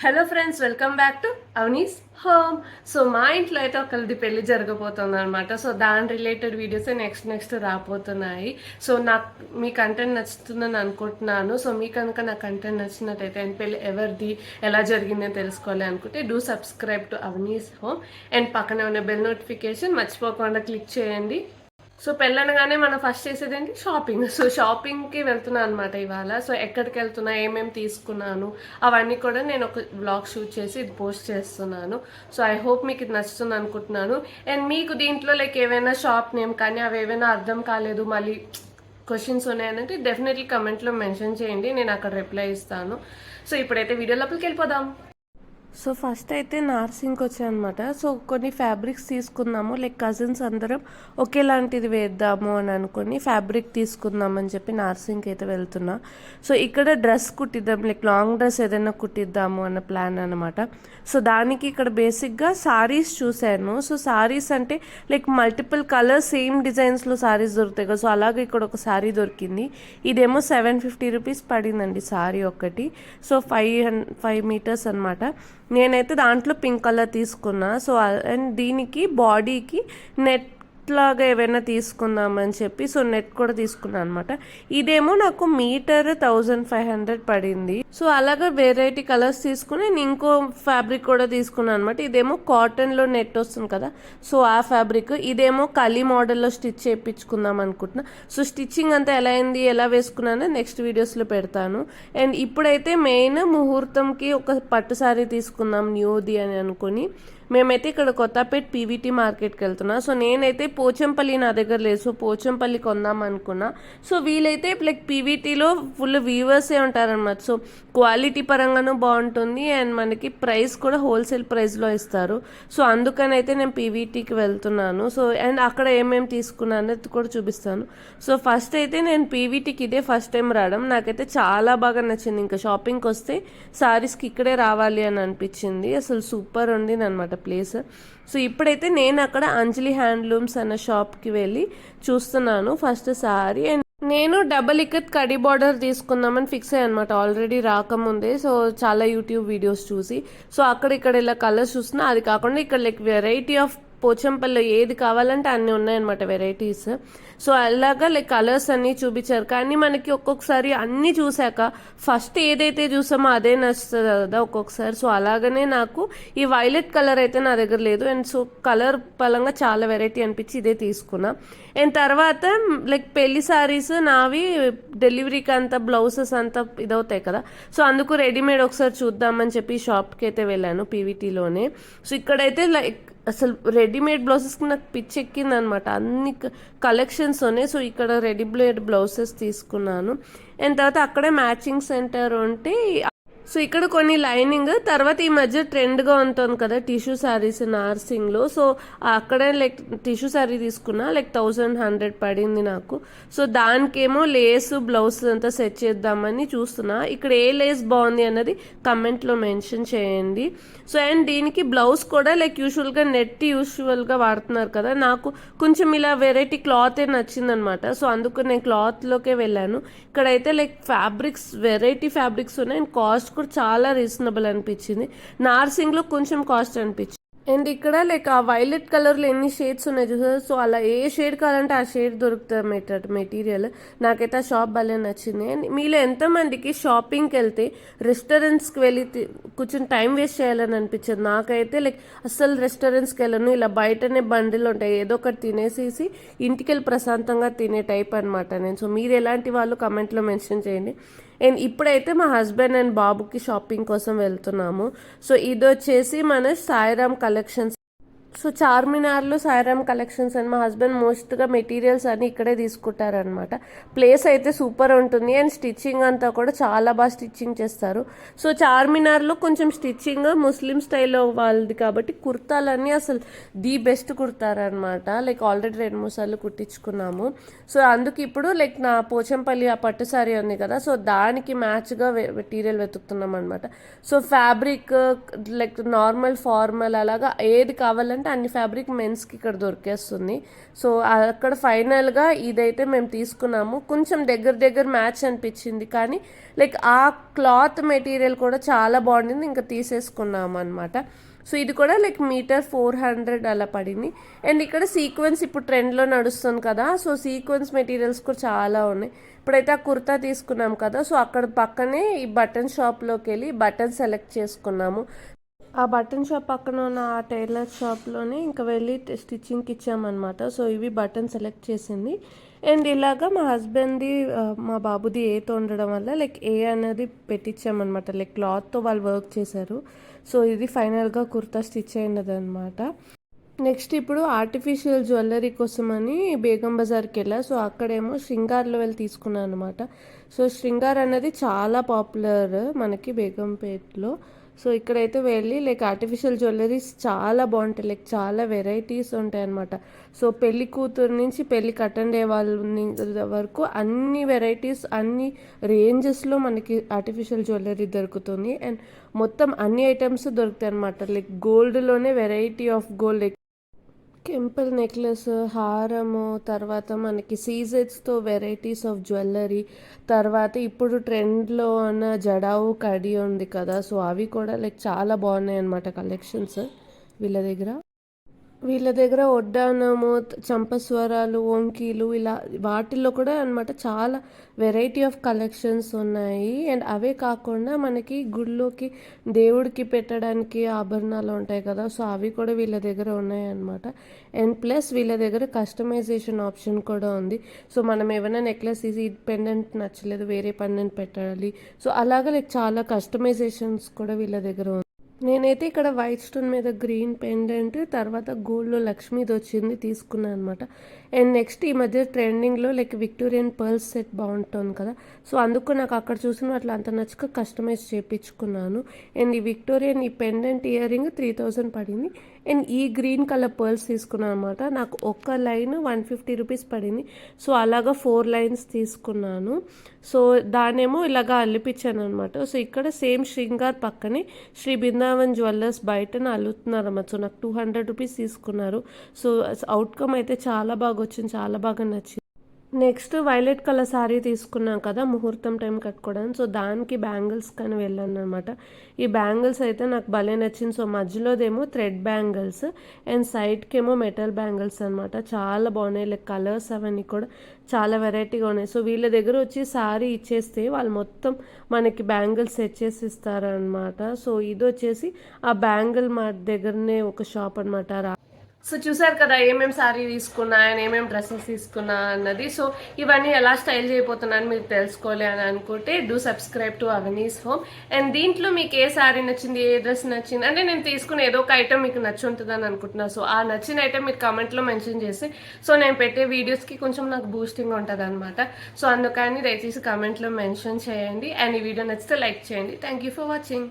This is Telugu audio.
Hello friends, welcome back to Avani's home. So మా ఇంట్లో అయితే ఒకరిది పెళ్లి జరగబోతుంది అనమాట. సో దాని రిలేటెడ్ వీడియోస్ నెక్స్ట్ రాబోతున్నాయి. సో నాకు మీ కంటెంట్ నచ్చుతుందని అనుకుంటున్నాను. సో మీ కనుక నా కంటెంట్ నచ్చినట్టయితే అండ్ పెళ్లి ఎవరిది ఎలా జరిగిందని తెలుసుకోవాలి అనుకుంటే do subscribe to Avani's home and పక్కనే ఉన్న బెల్ నోటిఫికేషన్ మర్చిపోకుండా క్లిక్ చేయండి. సో పెళ్ళనగానే మనం ఫస్ట్ చేసేది ఏంటి, షాపింగ్. సో షాపింగ్కి వెళ్తున్నాను అనమాట ఇవాళ. సో ఎక్కడికి వెళ్తున్నా, ఏమేమి తీసుకున్నాను అవన్నీ కూడా నేను ఒక వ్లాగ్ షూట్ చేసి ఇది పోస్ట్ చేస్తున్నాను. సో ఐ హోప్ మీకు ఇది నచ్చుతుంది అనుకుంటున్నాను. అండ్ మీకు దీంట్లో లైక్ ఏవైనా షాప్ నేమ్ కానీ అవి ఏవైనా అర్థం కాలేదు, మళ్ళీ క్వశ్చన్స్ ఉన్నాయనంటే డెఫినెట్లీ కమెంట్లో మెన్షన్ చేయండి, నేను అక్కడ రిప్లై ఇస్తాను. సో ఇప్పుడైతే వీడియో లోపలికి వెళ్ళిపోదాం. సో ఫస్ట్ అయితే నార్సింగ్కి వచ్చాయన్నమాట. సో కొన్ని ఫ్యాబ్రిక్స్ తీసుకుందాము, లైక్ కజిన్స్ అందరం ఒకేలాంటిది వేద్దాము అని అనుకుని ఫ్యాబ్రిక్ తీసుకుందామని చెప్పి నార్సింగ్కి అయితే వెళ్తున్నా. సో ఇక్కడ డ్రెస్ కుట్టిద్దాం, లైక్ లాంగ్ డ్రెస్ ఏదైనా కుట్టిద్దాము అన్న ప్లాన్ అనమాట. సో దానికి ఇక్కడ బేసిక్గా సారీస్ చూశాను. సో సారీస్ అంటే లైక్ మల్టిపుల్ కలర్స్ సేమ్ డిజైన్స్లో సారీస్ దొరుకుతాయి కదా. సో అలాగే ఇక్కడ ఒక సారీ దొరికింది. ఇదేమో 750 రూపీస్ పడిందండి సారీ ఒకటి. సో 5 మీటర్స్ అనమాట. నేనైతే దాంట్లో పింక్ కలర్ తీసుకున్నా. సో అండ్ దీనికి బాడీకి నెట్ లాగా ఏవైనా తీసుకుందామని చెప్పి సో నెట్ కూడా తీసుకున్నాను అనమాట. ఇదేమో నాకు మీటర్ 1500 పడింది. సో అలాగే వెరైటీ కలర్స్ తీసుకుని నేను ఇంకో ఫ్యాబ్రిక్ కూడా తీసుకున్నాను అనమాట. ఇదేమో కాటన్లో నెట్ వస్తుంది కదా, సో ఆ ఫ్యాబ్రిక్. ఇదేమో కలీ మోడల్లో స్టిచ్ చేయించుకుందాం అనుకుంటున్నా. సో స్టిచ్చింగ్ అంతా ఎలా అయింది, ఎలా వేసుకున్నానో నెక్స్ట్ వీడియోస్లో పెడతాను. అండ్ ఇప్పుడైతే మెయిన్ ముహూర్తంకి ఒక పట్టు సారీ తీసుకుందాం న్యూది అని అనుకుని మేమైతే ఇక్కడ కొత్తపేట పీవీటీ మార్కెట్కి వెళ్తున్నా. సో నేనైతే పోచంపల్లి నా దగ్గర లేదు, సో పోచంపల్లి కొందాం అనుకున్నా. సో వీలైతే లైక్ పీవీటీలో ఫుల్ వీవర్సే ఉంటారనమాట. సో క్వాలిటీ పరంగానూ బాగుంటుంది అండ్ మనకి ప్రైస్ కూడా హోల్సేల్ ప్రైస్లో ఇస్తారు. సో అందుకని అయితే నేను పీవీటీకి వెళ్తున్నాను. సో అండ్ అక్కడ ఏమేమి తీసుకున్నాను అనేది కూడా చూపిస్తాను. సో ఫస్ట్ అయితే నేను పీవీటీకి ఇదే ఫస్ట్ టైం రావడం, నాకైతే చాలా బాగా నచ్చింది. ఇంకా షాపింగ్కి వస్తే సారీస్కి ఇక్కడే రావాలి అని అనిపించింది. అసలు సూపర్ ఉండింది అనమాట ప్లేస్. సో ఇప్పుడైతే నేను అక్కడ అంజలి హ్యాండ్లూమ్స్ అన్న షాప్కి వెళ్ళి చూస్తున్నాను ఫస్ట్ సారీ. అండ్ నేను డబల్ ఇక్కత్ కడి బార్డర్ తీసుకుందామని ఫిక్స్ అయ్యాను అనమాట ఆల్రెడీ రాకముందే. సో చాలా యూట్యూబ్ వీడియోస్ చూసి సో అక్కడ ఇక్కడ ఇలా కలర్స్ చూస్తున్నా. అది కాకుండా ఇక్కడ లైక్ వెరైటీ ఆఫ్ పోచంపల్లిలో ఏది కావాలంటే అన్నీ ఉన్నాయన్నమాట వెరైటీస్. సో అలాగా లైక్ కలర్స్ అన్నీ చూపించారు. కానీ మనకి ఒక్కొక్కసారి అన్నీ చూశాక ఫస్ట్ ఏదైతే చూసామో అదే నచ్చుతుంది కదా ఒక్కొక్కసారి. సో అలాగనే నాకు ఈ వైలెట్ కలర్ అయితే నా దగ్గర లేదు. అండ్ సో కలర్ పరంగా చాలా వెరైటీ అనిపించి ఇదే తీసుకున్నా. అండ్ తర్వాత లైక్ పెళ్లి సారీస్ నావి డెలివరీకి అంతా బ్లౌజెస్ అంతా ఇదవుతాయి కదా. సో అందుకు రెడీమేడ్ ఒకసారి చూద్దామని చెప్పి షాప్కి అయితే వెళ్ళాను పీవీటీలోనే. సో ఇక్కడైతే లైక్ అసలు రెడీమేడ్ బ్లౌజెస్కి నాకు పిచ్చి ఎక్కింది అనమాట. అన్ని కలెక్షన్స్ ఉన్నాయి. సో ఇక్కడ రెడీమేడ్ బ్లౌజెస్ తీసుకున్నాను. అండ్ తర్వాత అక్కడే మ్యాచింగ్ సెంటర్ ఉంటే సో ఇక్కడ కొన్ని లైనింగ్. తర్వాత ఈ మధ్య ట్రెండ్గా ఉంటుంది కదా టిష్యూ శారీస్ నార్సింగ్లో. సో అక్కడే లైక్ టిష్యూ శారీ తీసుకున్నా, లైక్ 1100 పడింది నాకు. సో దానికేమో లేస్ బ్లౌజ్ అంతా సెట్ చేద్దామని చూస్తున్నా. ఇక్కడ ఏ లేస్ బాగుంది అన్నది కమెంట్లో మెన్షన్ చేయండి. సో అండ్ దీనికి బ్లౌజ్ కూడా లైక్ యూజువల్గా వాడుతున్నారు కదా, నాకు కొంచెం ఇలా వెరైటీ క్లాతే నచ్చిందనమాట. సో అందుకు నేను క్లాత్లోకే వెళ్ళాను. ఇక్కడైతే లైక్ ఫ్యాబ్రిక్స్ వెరైటీ ఫ్యాబ్రిక్స్ ఉన్నాయి అండ్ కాస్ట్ కూడా చాలా రీజనబుల్ అనిపించింది. నార్సింగ్లో కొంచెం కాస్ట్ అనిపించింది. అండ్ ఇక్కడ లైక్ ఆ వైలెట్ కలర్లో ఎన్ని షేడ్స్ ఉన్నాయి చూసారు. సో అలా ఏ షేడ్ కావాలంటే ఆ షేడ్ దొరుకుతుంది మెటీరియల్. నాకైతే ఆ షాప్ భలే నచ్చింది. అండ్ మీలో ఎంతమందికి షాపింగ్కి వెళ్తే రెస్టారెంట్స్కి వెళ్ళి కూర్చొని టైం వేస్ట్ చేయాలని అనిపించదు. నాకైతే లైక్ అస్సలు రెస్టారెంట్స్కి వెళ్ళను, ఇలా బయటనే బండిలు ఉంటాయి ఏదో ఒకటి తినేసేసి ఇంటికి వెళ్ళి ప్రశాంతంగా తినే టైప్ అనమాట నేను. సో మీరు ఎలాంటి వాళ్ళు కమెంట్లో మెన్షన్ చేయండి. అండ్ ఇప్పుడైతే మా హస్బెండ్ అండ్ బాబుకి షాపింగ్ కోసం వెళ్తున్నాము. సో ఇది వచ్చేసి మన సాయిరామ్ కలెక్షన్స్. సో చార్మినార్లో సాయిరామ్ కలెక్షన్స్ అని మా హస్బెండ్ మోస్ట్గా మెటీరియల్స్ అన్నీ ఇక్కడే తీసుకుంటారనమాట. ప్లేస్ అయితే సూపర్ ఉంటుంది అండ్ స్టిచ్చింగ్ అంతా కూడా చాలా బాగా స్టిచ్చింగ్ చేస్తారు. సో చార్మినార్లో కొంచెం స్టిచ్చింగ్ ముస్లిం స్టైల్లో వాళ్ళది కాబట్టి కుర్తాలన్నీ అసలు ది బెస్ట్ కుడతారనమాట. లైక్ ఆల్రెడీ 2-3 సార్లు కుట్టించుకున్నాము. సో అందుకు ఇప్పుడు లైక్ నా పోచంపల్లి ఆ పట్టు సారీ ఉంది కదా, సో దానికి మ్యాచ్గా మెటీరియల్ వెతుకుతున్నాం అనమాట. So fabric like normal formal అలాగా ఏది కావాలంటే తీసుకుంటే అన్ని ఫ్యాబ్రిక్ మెన్స్కి ఇక్కడ దొరికేస్తుంది. సో అక్కడ ఫైనల్గా ఇదైతే మేము తీసుకున్నాము. కొంచెం దగ్గర మ్యాచ్ అనిపించింది, కానీ లైక్ ఆ క్లాత్ మెటీరియల్ కూడా చాలా బాగుండింది, ఇంకా తీసేసుకున్నాము అనమాట. సో ఇది కూడా లైక్ మీటర్ 400 అలా పడింది. అండ్ ఇక్కడ సీక్వెన్స్ ఇప్పుడు ట్రెండ్లో నడుస్తుంది కదా, సో సీక్వెన్స్ మెటీరియల్స్ కూడా చాలా ఉన్నాయి. ఇప్పుడైతే ఆ కుర్తా తీసుకున్నాం కదా, సో అక్కడ పక్కనే ఈ బటన్ షాప్లోకి వెళ్ళి బటన్ సెలెక్ట్ చేసుకున్నాము. ఆ బటన్ షాప్ పక్కన ఉన్న ఆ టైలర్ షాప్లోనే ఇంకా వెళ్ళి స్టిచ్చింగ్కి ఇచ్చామన్నమాట. సో ఇవి బటన్ సెలెక్ట్ చేసింది. అండ్ ఇలాగా మా హస్బెండ్ది మా బాబుది ఏతో ఉండడం వల్ల లైక్ ఏ అనేది పెట్టించామన్నమాట. లైక్ క్లాత్తో వాళ్ళు వర్క్ చేశారు. సో ఇది ఫైనల్గా కుర్తా స్టిచ్ అయినది అనమాట. నెక్స్ట్ ఇప్పుడు ఆర్టిఫిషియల్ జ్యువెలరీ కోసమని బేగం బజార్కి వెళ్ళా. సో అక్కడేమో శృంగార్లో వెళ్ళి తీసుకున్నాను అనమాట. సో శృంగార్ అనేది చాలా పాపులర్ మనకి బేగంపేట్లో. సో ఇక్కడైతే వెళ్ళి లైక్ ఆర్టిఫిషియల్ జ్యువెలరీస్ చాలా బాగుంటాయి, లైక్ చాలా వెరైటీస్ ఉంటాయి అనమాట. సో పెళ్లి కూతురు నుంచి పెళ్లికి అటెండ్ అయ్యే వాళ్ళ వరకు అన్ని వెరైటీస్, అన్ని రేంజెస్లో మనకి ఆర్టిఫిషియల్ జ్యువెలరీ దొరుకుతుంది. అండ్ మొత్తం అన్ని ఐటమ్స్ దొరుకుతాయి అనమాట. లైక్ గోల్డ్లోనే వెరైటీ ఆఫ్ గోల్డ్, లైక్ కెంపుల్ నెక్లెస్, హారము, తర్వాత మనకి సీజెట్స్తో వెరైటీస్ ఆఫ్ జ్యువెలరీ, తర్వాత ఇప్పుడు ట్రెండ్లో ఉన్న జడావు కడి ఉంది కదా, సో అవి కూడా లైక్ చాలా బాగున్నాయి అన్నమాట కలెక్షన్స్ వీళ్ళ దగ్గర వడ్డానము, చంపస్వరాలు, వంకీలు ఇలా వాటిల్లో కూడా అనమాట చాలా వెరైటీ ఆఫ్ కలెక్షన్స్ ఉన్నాయి. అండ్ అవే కాకుండా మనకి గుళ్ళోకి దేవుడికి పెట్టడానికి ఆభరణాలు ఉంటాయి కదా, సో అవి కూడా వీళ్ళ దగ్గర ఉన్నాయి అనమాట. అండ్ ప్లస్ వీళ్ళ దగ్గర కస్టమైజేషన్ ఆప్షన్ కూడా ఉంది. సో మనం ఏమైనా నెక్లెస్ తీసి పెండెంట్ నచ్చలేదు, వేరే పెండెంట్ పెట్టాలి, సో అలాగా లైక్ చాలా కస్టమైజేషన్స్ కూడా వీళ్ళ దగ్గర ఉంది. నేనైతే ఇక్కడ వైట్ స్టోన్ మీద గ్రీన్ పెండెంట్, తర్వాత గోల్డ్లో లక్ష్మీది వచ్చింది తీసుకున్నాను అనమాట. అండ్ నెక్స్ట్ ఈ మధ్య ట్రెండింగ్లో లైక్ విక్టోరియన్ పర్ల్స్ సెట్ బాగుంటుంది కదా, సో అందుకు నాకు అక్కడ చూసిన అట్లా అంత నచ్చక కస్టమైజ్ చేయించుకున్నాను. అండ్ ఈ విక్టోరియన్ ఈ పెండెంట్ ఇయర్ రింగ్ 3000 పడింది. అండ్ ఈ గ్రీన్ కలర్ పర్ల్స్ తీసుకున్నాను అనమాట. నాకు ఒక లైన్ 150 రూపీస్ పడింది. సో అలాగా 4 లైన్స్ తీసుకున్నాను. సో దానేమో ఇలాగా అల్లిపించాను అనమాట. సో ఇక్కడ సేమ్ శృంగార్ పక్కనే శ్రీ బృందావన్ జ్యువెలర్స్ బయటన అల్లుతున్నారు అన్నమాట. సో నాకు 200 రూపీస్ తీసుకున్నారు. సో అవుట్కమ్ అయితే చాలా బాగా వచ్చింది, చాలా బాగా నచ్చింది. నెక్స్ట్ వైలెట్ కలర్ శారీ తీసుకున్నాం కదా ముహూర్తం టైం కట్టుకోవడానికి, సో దానికి బ్యాంగిల్స్ కానీ వెళ్ళాను అనమాట. ఈ బ్యాంగిల్స్ అయితే నాకు భలే నచ్చింది. సో మధ్యలోదేమో థ్రెడ్ బ్యాంగిల్స్ అండ్ సైడ్కి ఏమో మెటల్ బ్యాంగిల్స్ అనమాట. చాలా బాగున్నాయి, లైక్ కలర్స్ అవన్నీ కూడా చాలా వెరైటీగా ఉన్నాయి. సో వీళ్ళ దగ్గర వచ్చి శారీ ఇచ్చేస్తే వాళ్ళు మొత్తం మనకి బ్యాంగిల్స్ సెట్ చేసి ఇస్తారనమాట. సో ఇది వచ్చేసి ఆ బ్యాంగిల్ మా దగ్గరనే ఒక షాప్ అనమాట. సో చూసారు కదా ఏమేమి శారీ తీసుకున్నా అండ్ ఏమేమి డ్రెస్సెస్ తీసుకున్నా అన్నది. సో ఇవన్నీ ఎలా స్టైల్ చేయబోతున్నాను మీరు తెలుసుకోవాలి అని అనుకుంటే do subscribe to Avani's home. And దీంట్లో మీకు ఏ శారీ నచ్చింది, ఏ డ్రెస్ నచ్చింది అంటే నేను తీసుకున్న ఏదో ఒక ఐటమ్ మీకు నచ్చి ఉంటుందని అనుకుంటున్నాను. సో ఆ నచ్చిన ఐటమ్ మీరు కమెంట్లో మెన్షన్ చేసి సో నేను పెట్టే వీడియోస్కి కొంచెం నాకు బూస్టింగ్ ఉంటుంది అనమాట. సో అందుకని దయచేసి కమెంట్లో మెన్షన్ చేయండి. అండ్ ఈ వీడియో నచ్చితే లైక్ చేయండి. Thank you for watching.